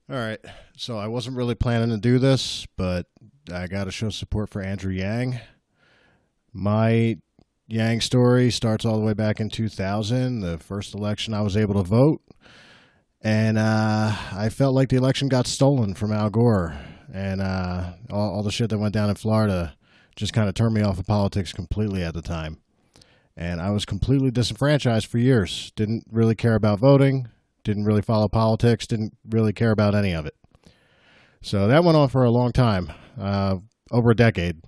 All right. So I wasn't really planning to do this, but I got to show support for Andrew Yang. My Yang story starts all the way back in 2000, the first election I was able to vote. And I felt like the election got stolen from Al Gore. And all the shit that went down in Florida just kind of turned me off of politics completely at the time. And I was completely disenfranchised for years. Didn't really care about voting. Didn't really follow politics. Didn't really care about any of it. So that went on for a long time, over a decade,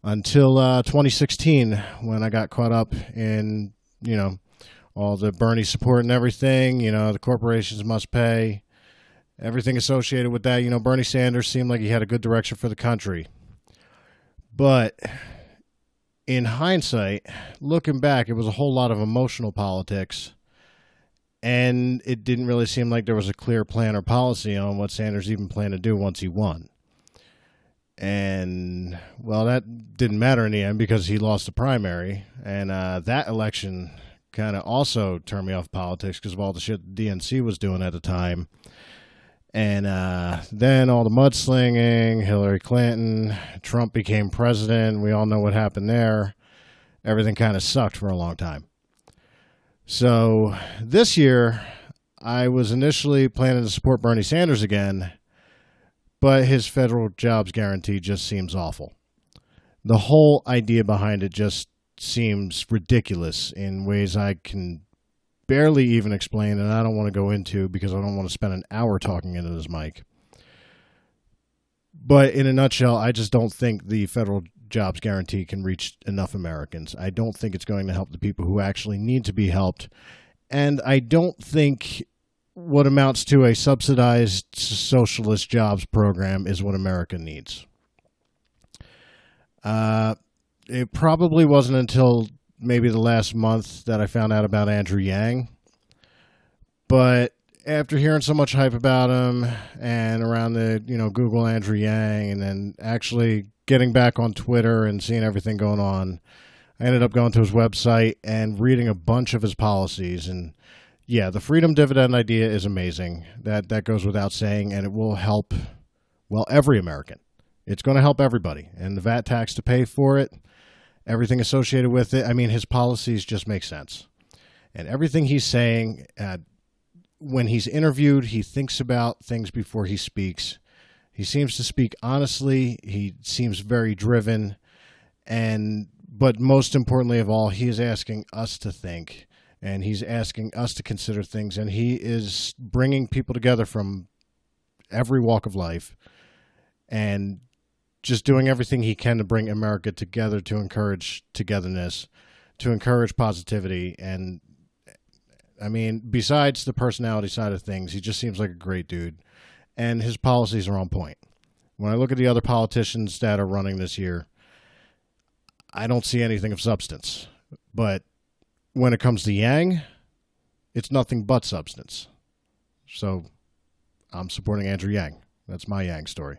until 2016 when I got caught up in, all the Bernie support and everything. The corporations must pay, everything associated with that. Bernie Sanders seemed like he had a good direction for the country. But in hindsight, looking back, it was a whole lot of emotional politics. And it didn't really seem like there was a clear plan or policy on what Sanders even planned to do once he won. And, well, that didn't matter in the end because he lost the primary. And that election kind of also turned me off politics because of all the shit the DNC was doing at the time. And then all the mudslinging, Hillary Clinton, Trump became president. We all know what happened there. Everything kind of sucked for a long time. So this year, I was initially planning to support Bernie Sanders again, but his federal jobs guarantee just seems awful. The whole idea behind it just seems ridiculous in ways I can barely even explain, and I don't want to go into because I don't want to spend an hour talking into this mic. But in a nutshell, I just don't think the federal jobs guarantee can reach enough Americans. I don't think it's going to help the people who actually need to be helped. And I don't think what amounts to a subsidized socialist jobs program is what America needs. It probably wasn't until maybe the last month that I found out about Andrew Yang. But after hearing so much hype about him and around the, Google Andrew Yang and then actually getting back on Twitter and seeing everything going on, I ended up going to his website and reading a bunch of his policies. And yeah, the freedom dividend idea is amazing. That goes without saying, and it will help, well, every American. It's going to help everybody. And the VAT tax to pay for it, everything associated with it. I mean, his policies just make sense. And everything he's saying, when he's interviewed, he thinks about things before he speaks. He seems to speak honestly. He seems very driven. But most importantly of all, he is asking us to think, and he's asking us to consider things, and he is bringing people together from every walk of life and just doing everything he can to bring America together, to encourage togetherness, to encourage positivity. And I mean, besides the personality side of things, he just seems like a great dude. And his policies are on point. When I look at the other politicians that are running this year, I don't see anything of substance. But when it comes to Yang, it's nothing but substance. So I'm supporting Andrew Yang. That's my Yang story.